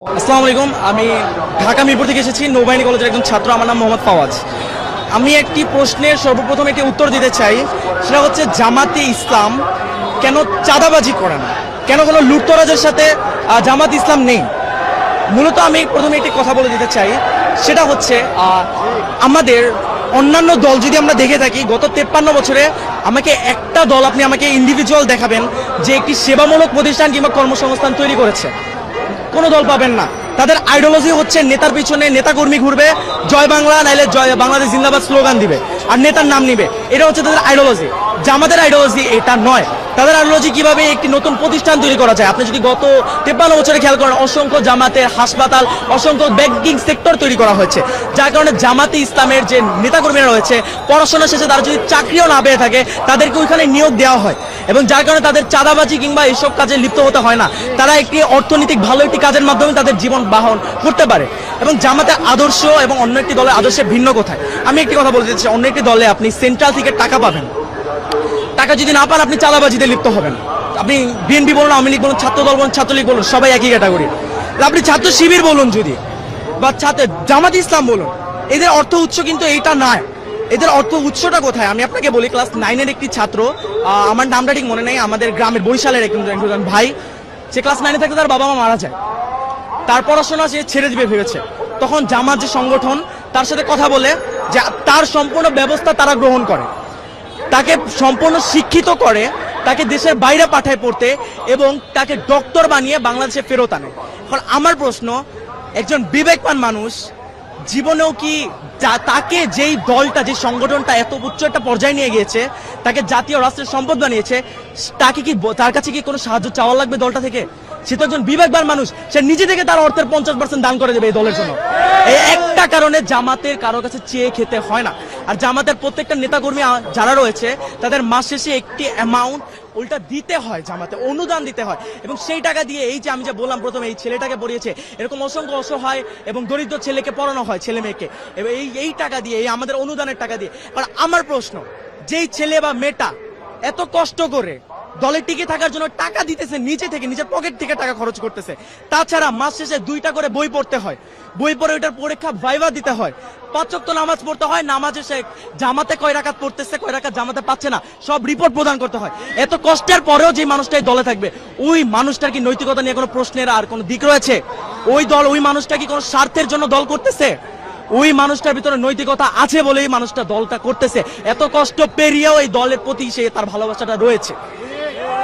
আসসালামু আলাইকুম। আমি ঢাকা মিরপুর থেকে এসেছি, নৌবাহিনী কলেজের একজন ছাত্র। আমার নাম মোহাম্মদ ফাওয়াজ। আমি একটি প্রশ্নের সর্বপ্রথম একটি উত্তর দিতে চাই, সেটা হচ্ছে জামাতে ইসলাম কেন চাঁদাবাজি করে না, কেন কোনো লুটতরাজের সাথে জামাত ইসলাম নেই। মূলত আমি প্রথমে একটি কথা বলে দিতে চাই, সেটা হচ্ছে আমাদের অন্যান্য দল যদি আমরা দেখে থাকি গত 53 বছরে আমাকে একটা দল আপনি আমাকে ইন্ডিভিজুয়াল দেখাবেন যে একটি সেবামূলক প্রতিষ্ঠান কিংবা কর্মসংস্থান তৈরি করেছে। কোনো দল পাবেন না। তাদের আইডিওলজি হচ্ছে নেতার পিছনে নেতাকর্মী ঘুরবে, জয় বাংলা নাইলে জয় বাংলাদেশ জিন্দাবাদ স্লোগান দিবে আর নেতার নাম নিবে। এটা হচ্ছে তাদের আইডিওলজি। জামাতের আইডিওলজি এটা নয়। তাদের আইডিওলজি কিভাবে একটি নতুন প্রতিষ্ঠান তৈরি করা যায়। আপনি যদি গত 53 বছরে খেয়াল করেন, অসংখ্য জামাতের হাসপাতাল, অসংখ্য ব্যাংকিং সেক্টর তৈরি করা হয়েছে, যার কারণে জামাতে ইসলামের যে নেতাকর্মীরা রয়েছে পড়াশোনা শেষে তারা যদি চাকরিও না পেয়ে থাকে তাদেরকে ওইখানে নিয়োগ দেওয়া হয়, এবং যার কারণে তাদের চাঁদাবাজি কিংবা এইসব কাজে লিপ্ত হতে হয় না। তারা একটি অর্থনৈতিক ভালো একটি কাজের মাধ্যমে তাদের জীবন বাহন করতে পারে। এবং জামাতের আদর্শ এবং অন্য একটি দলের আদর্শে ভিন্ন কোথায়। আমি একটি কথা বলতে চাই, অন্য একটি দলে আপনি সেন্ট্রাল থেকে টাকা পাবেন, টাকা যদি না পান আপনি চাঁদাবাজিতে লিপ্ত হবেন। আপনি বিএনপি বলুন, আওয়ামী লীগ বলুন, ছাত্র দল বলুন, ছাত্রলীগ বলুন, সবাই একই ক্যাটাগরি। আপনি ছাত্র শিবির বলুন যদি, বা জামাত ইসলাম বলুন, এদের অর্থ উৎস কিন্তু এইটা নয়। এদের অর্থ উৎসটা কোথায় আমি আপনাকে বলি। ক্লাস 9-এর একটি ছাত্র, আমার নামটা ঠিক মনে নেই, আমাদের গ্রামের বরিশালের একজন ভাই, সে ক্লাস 9-এ থাকতে তার বাবা মা মারা যায়। তার পড়াশোনা সে ছেড়ে দিবে ভেবেছে। তখন জামাত যে সংগঠন তার সাথে কথা বলে যে তার সম্পূর্ণ ব্যবস্থা তারা গ্রহণ করে, তাকে সম্পূর্ণ শিক্ষিত করে, তাকে দেশের বাইরে পাঠায় পড়তে, এবং তাকে ডক্টর বানিয়ে বাংলাদেশে ফেরত আনে। এখন আমার প্রশ্ন, একজন বিবেকবান মানুষ জীবনেও কি তাকে যেই দলটা, যে সংগঠনটা এত উচ্চ একটা পর্যায়ে নিয়ে গিয়েছে, তাকে জাতীয় রাষ্ট্রের সম্পদ বানিয়েছে, তাকে কি তার কাছে কি কোনো সাহায্য চাওয়া লাগবে দলটা থেকে? সে তো একজন বিবেকবান মানুষ, সে নিজে থেকে তার অর্থের 50% দান করে দেবে এই দলের জন্য। এই একটা কারণে জামাতের কারো কাছে চেয়ে খেতে হয় না। আর জামাতের প্রত্যেকটা নেতাকর্মী যারা রয়েছে তাদের মাস শেষে একটি অ্যামাউন্ট উল্টা দিতে হয়, জামাতে অনুদান দিতে হয়, এবং সেই টাকা দিয়ে এই যে আমি যে বললাম প্রথমে, এই ছেলেটাকে পড়িয়েছে, এরকম অসংখ্য অসহায় এবং দরিদ্র ছেলেকে পড়ানো হয়, ছেলে মেয়েকে, এবং এই টাকা দিয়ে, এই আমাদের অনুদানের টাকা দিয়ে। আর আমার প্রশ্ন, যেই ছেলে বা মেয়েটা এত কষ্ট করে দলে টিকে থাকার জন্য টাকা দিতেছে, নিচে থেকে নিজের পকেট থেকে টাকা খরচ করতেছে, তাছাড়া মাস শেষে 2টা করে বই পড়তে হয়, বই পড়ে ওইটার পরীক্ষা ভাইভা দিতে হয়, 5 ওয়াক্ত নামাজ পড়তে হয়, নামাজে সে জামাতে কয় রাকাত পড়তেছে, কয় রাকাত জামাতে পাচ্ছে না, সব রিপোর্ট প্রদান করতে হয়। এত কষ্টের পরেও যে মানুষটাই দলে থাকবে, ওই মানুষটার কি নৈতিকতা নিয়ে কোনো প্রশ্নের আর কোনো দিক রয়েছে? ওই মানুষটা কি কোনো স্বার্থের জন্য দল করতেছে? ওই মানুষটার ভিতরে নৈতিকতা আছে বলেই মানুষটা দলটা করতেছে। এত কষ্ট পেরিয়েও এই দলের প্রতি সে তার ভালোবাসাটা রয়েছে।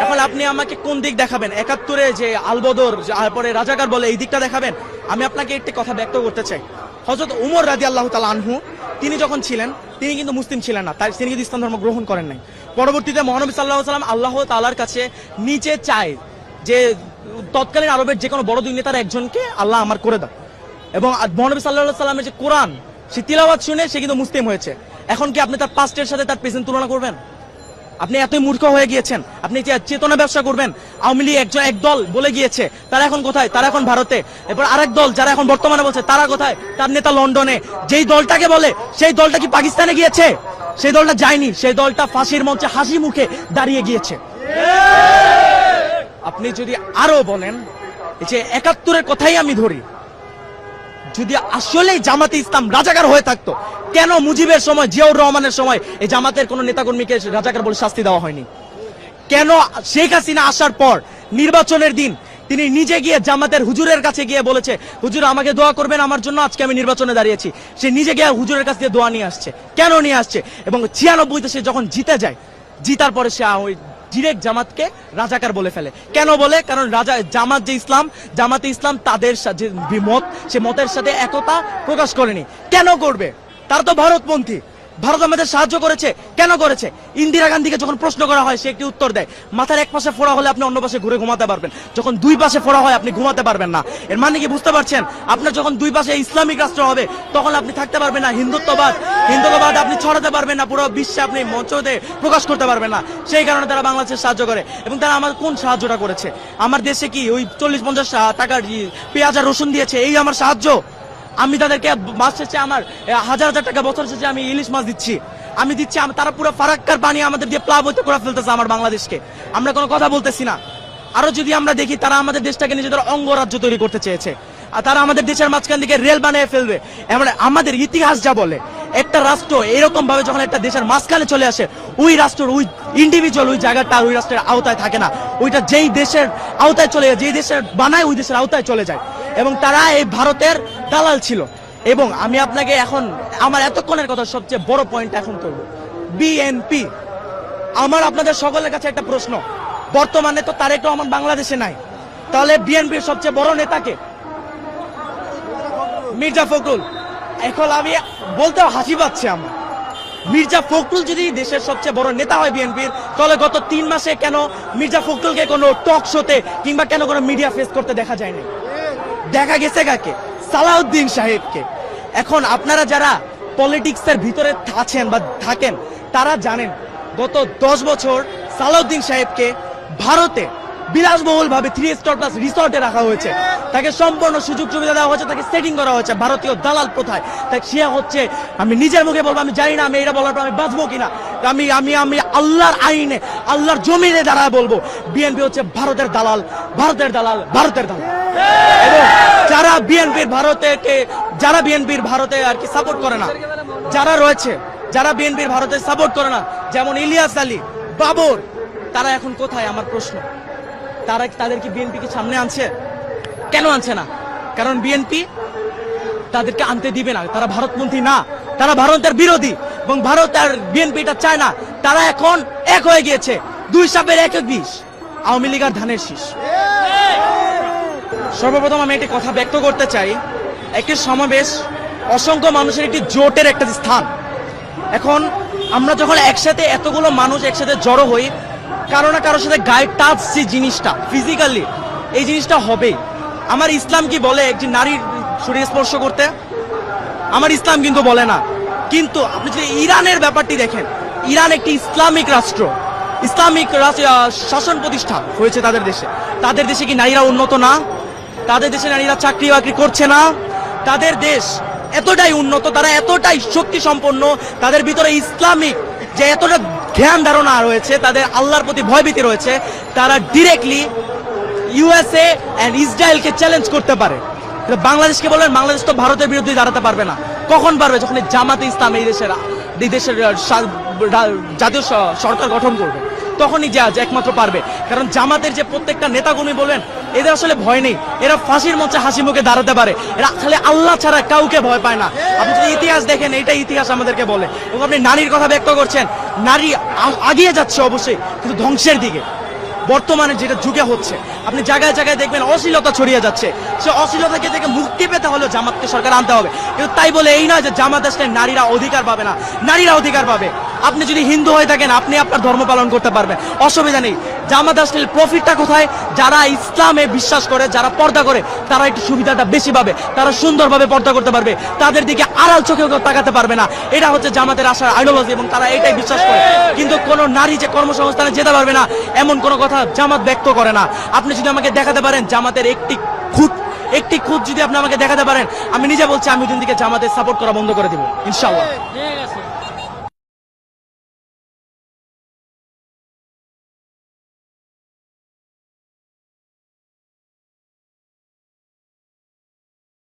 এখন আপনি আমাকে কোন দিক দেখাবেন? 71-এ যে আলবদর, তারপরে রাজাকার বলে, এই দিকটা দেখাবেন? আমি আপনাকে একটি কথা ব্যক্ত করতে চাই। হযরত উমর রাদিয়াল্লাহু তাআলা আনহু, তিনি যখন ছিলেন, তিনি কিন্তু মুসলিম ছিলেন না, তিনি কিন্তু ইসলাম ধর্ম গ্রহণ করেন নাই। পরবর্তীতে মহানবী সাল্লাল্লাহু আলাইহি ওয়াসাল্লাম আল্লাহ তাআলার কাছে নিচে চায় যে তৎকালীন আরবের যে কোনো বড় দুই নেতার একজনকে আল্লাহ আমার করে দাও, এবং মহানবী সাল্লাল্লাহু আলাইহি ওয়াসাল্লামের যে কোরআন, সে তিলাওয়াত শুনে সে কিন্তু মুসলিম হয়েছে। এখন কি আপনি তার পাস্টের সাথে তার প্রেজেন্ট তুলনা করবেন? আপনি এতই মূর্খ হয়ে গিয়েছেন? আপনি চেতনা ব্যবসা করবেন? আওয়ামী লীগ এক দল বলে গিয়েছে, তারা এখন কোথায়? তারা এখন ভারতে। এরপর আরেক দল যারা এখন বর্তমানে বলছে, তারা কোথায়? তার নেতা লন্ডনে। যেই দলটাকে বলে, সেই দলটা কি পাকিস্তানে গিয়েছে? সেই দলটা যায়নি, সেই দলটা ফাঁসির মঞ্চে হাসি মুখে দাঁড়িয়ে গিয়েছে। আপনি যদি আরো বলেন, এই যে 71-এর কথাই আমি ধরি, যদি আসলেই জামাতে ইসলাম রাজাকার হয়ে থাকতো, কেন মুজিবের সময়, জিয়াউর রহমানের সময় এই জামাতের কোন নেতাকর্মীকে রাজাকার বলে শাস্তি দেওয়া হয়নি? কেন শেখ হাসিনা আসার পর নির্বাচনের দিন তিনি নিজে গিয়ে জামাতের হুজুরের কাছে গিয়ে বলেছে, হুজুর আমাকে দোয়া করবেন আমার জন্য, আজকে আমি নির্বাচনে দাঁড়িয়েছি? সে নিজে গিয়ে হুজুরের কাছে দিয়ে দোয়া নিয়ে আসছে। কেন নিয়ে আসছে? এবং 96-তে সে যখন জিতে যায়, জিতার পরে সে ওই ডিরেক্ট জামাতকে রাজাকার বলে ফেলে। কেন বলে? কারণ জামাত যে ইসলাম, জামাতে ইসলাম তাদের যে মত, সে মতের সাথে একতা প্রকাশ করেনি। কেন করবে? তারা তো ভারতপন্থী। ভারত আমাদের সাহায্য করেছে, কেন করেছে? ইন্দিরা গান্ধীকে যখন প্রশ্ন করা হয়, সে একটি উত্তর দেয়, মাথার এক পাশে ফোড়া হলে আপনি অন্য পাশে ঘুরে ঘুমাতে পারবেন, যখন দুই পাশে ফোড়া হয় আপনি ঘুমাতে পারবেন না। এর মানে কি বুঝতে পারছেন? আপনার যখন দুই পাশে ইসলামিক রাষ্ট্র হবে, তখন আপনি থাকতে পারবেন না। হিন্দুত্ববাদ আপনি ছড়াতে পারবেন না, পুরো বিশ্বে আপনি মঞ্চতে প্রকাশ করতে পারবেন না। সেই কারণে তারা বাংলাদেশের সাহায্য করে। এবং তারা আমার কোন সাহায্যটা করেছে? আমার দেশে কি ওই 40-50 টাকার পেঁয়াজ আর রসুন দিয়েছে, এই আমার সাহায্য? আমি তাদেরকে মাস শেষে আমার 1000 টাকা, বছর শেষে আমি ইলিশ মাছ দিচ্ছি, আমি দিচ্ছি। তারা পুরো ফারাক্কার পানি আমাদের দিয়ে প্লাবিত করে ফেলতেছে আমার বাংলাদেশকে। আমরা কোনো কথা বলতেছি না। আরো যদি আমরা দেখি, তারা আমাদের দেশটাকে নিজেদের অঙ্গরাজ্য তৈরি করতে চেয়েছে। আর তারা আমাদের দেশের মাঝখান থেকে রেল বানিয়ে ফেলবে। এমন আমাদের ইতিহাস যা বলে, একটা রাষ্ট্র এরকম ভাবে যখন একটা দেশের মাঝখানে চলে আসে, ওই রাষ্ট্রের ওই ইন্ডিভিজুয়াল ওই জায়গাটা ওই রাষ্ট্রের আওতায় থাকে না, ওইটা যেই দেশের আওতায় চলে যায়, যেই দেশের বানায় ওই দেশের আওতায় চলে যায়। এবং তারা এই ভারতের দালাল ছিল। এবং আমি আপনাকে এখন আমার এতক্ষণের কথা সবচেয়ে বড় পয়েন্ট এখন করব, বিএনপি। আমার আপনাদের সকলের কাছে একটা প্রশ্ন, বর্তমানে তো তারেক রহমান বাংলাদেশে নাই, তাহলে বিএনপির সবচেয়ে বড় নেতাকে? মির্জা ফখরুল। এখন আমি বলতে হাসি পাচ্ছে আমার, মির্জা ফখরুল যদি দেশের সবচেয়ে বড় নেতা হয় বিএনপির, তাহলে গত 3 মাসে কেন মির্জা ফখরুলকে কোনো টক শোতে কিংবা কেন কোনো মিডিয়া ফেস করতে দেখা যায়নি? দেখা গেছে কাকে? সালাউদ্দিন সাহেবকে। এখন আপনারা যারা পলিটিক্সের ভিতরে আছেন বা থাকেন, তারা জানেন গত 10 বছর সালাউদ্দিন সাহেবকে ভারতে বিলাসবহুল ভাবে 3 স্টার প্লাস রিসর্টে রাখা হয়েছে, তাকে সম্পূর্ণ সুযোগ সুবিধা দেওয়া হয়েছে, তাকে সেটিং করা হয়েছে ভারতীয় দালাল প্রথায়। তাই সে হচ্ছে, আমি নিজের মুখে বলবো, আমি জানি না আমি এটা বলার পর আমি বাঁচবো কিনা, আমি আমি আমি আল্লাহর আইনে আল্লাহর জমিনে দাঁড়ায় বলবো, বিএনপি হচ্ছে ভারতের দালাল, ভারতের দালাল, ভারতের দালাল। এবং যারা বিএনপির ভারতে আর কি সাপোর্ট করে না, যারা রয়েছে, যারা বিএনপির ভারতে সাপোর্ট করে না, যেমন ইলিয়াস আলী, বাবর, তারা এখন কোথায়? আমার প্রশ্ন, তাদের কি বিএনপি কি সামনে আনছে? কেন আনছে না? কারণ বিএনপি তাদেরকে আনতে দিবে না, তারা ভারতপন্থী না, তারা ভারতের বিরোধী। এবং ভারত আর বিএনপি এটা চায় না, তারা এখন এক হয়ে গিয়েছে, 2 সাপের 1 বিষ, আওয়ামী লীগ আর ধানের শীষ। সর্বপ্রথম আমি একটি কথা ব্যক্ত করতে চাই, একটি সমাবেশ অসংখ্য মানুষের একটি জোটের একটা স্থান। এখন আমরা যখন একসাথে এতগুলো মানুষ একসাথে জড়ো হই, কারো না কারোর সাথে গায়ে টাচ, যে জিনিসটা ফিজিক্যালি, এই জিনিসটা হবেই। আমার ইসলাম কি বলে একটি নারীর শরীর স্পর্শ করতে? আমার ইসলাম কিন্তু বলে না। কিন্তু আপনি যদি ইরানের ব্যাপারটি দেখেন, ইরান একটি ইসলামিক রাষ্ট্র, ইসলামিক শাসন প্রতিষ্ঠা হয়েছে তাদের দেশে। তাদের দেশে কি নারীরা উন্নত না? তাদের দেশে নারীরা চাকরি বাকরি করছে না? তাদের দেশ এতটাই উন্নত, তারা এতটাই শক্তি সম্পন্ন, তাদের ভিতরে ইসলামিক যে এতটা জ্ঞান ধারণা রয়েছে, তাদের আল্লাহর প্রতি ভয়ভীতি রয়েছে, তারা ডিরেক্টলি ইউএসএ এন্ড ইসরায়েলকে চ্যালেঞ্জ করতে পারে। বাংলাদেশকে বলেন, বাংলাদেশ তো ভারতের বিরুদ্ধে দাঁড়াতে পারবে না। কখন পারবে? যখন জামাতে ইসলাম এই দেশের জাতীয় সরকার গঠন করবে, তখনই একমাত্র পারবে। কারণ জামাতের যে প্রত্যেকটা নেতাকর্মী বলেন, এদের আসলে ভয় নেই, এরা ফাঁসির মঞ্চে হাসি মুখে দাঁড়াতে পারে, এরা খালি আল্লাহ ছাড়া কাউকে ভয় পায় না। আপনি যদি ইতিহাস দেখেন, এটা ইতিহাস আমাদেরকে বলে। এবং আপনি নারীর কথা ব্যক্ত করছেন, নারী আগিয়ে যাচ্ছে অবশ্যই, কিন্তু ধ্বংসের দিকে। বর্তমানে যেটা যুগে হচ্ছে, আপনি জায়গায় জায়গায় দেখবেন অশ্লীলতা ছড়িয়ে যাচ্ছে। সে অশ্লীলতাকে থেকে মুক্তি পেতে হলে জামাতকে সরকার আনতে হবে। কিন্তু তাই বলে এই নয় যে জামাত আসলে নারীরা অধিকার পাবে না, নারীরা অধিকার পাবে। আপনি যদি হিন্দু হয়ে থাকেন, আপনি আপনার ধর্ম পালন করতে পারবেন, অসুবিধা নেই। জামাত আসলে প্রফিটটা কোথায়? যারা ইসলামে বিশ্বাস করে, যারা পর্দা করে, তারা একটু সুবিধাটা বেশি পাবে, তারা সুন্দরভাবে পর্দা করতে পারবে, তাদের দিকে আড়াল চোখেও তাকাতে পারবে না। এটা হচ্ছে জামাতের আশার আইডিওলজি, এবং তারা এটাই বিশ্বাস করে। কিন্তু কোনো নারী যে কর্মসংস্থানে যেতে পারবে না, এমন কোনো কথা জামাত ব্যক্ত করে না। আপনি যদি আমাকে দেখাতে পারেন জামাতের একটি খুঁত যদি আপনি আমাকে দেখাতে পারেন, আমি নিজে বলছি, আমি ওই দিন থেকে জামাতের সাপোর্ট করা বন্ধ করে দিব ইনশাআল্লাহ।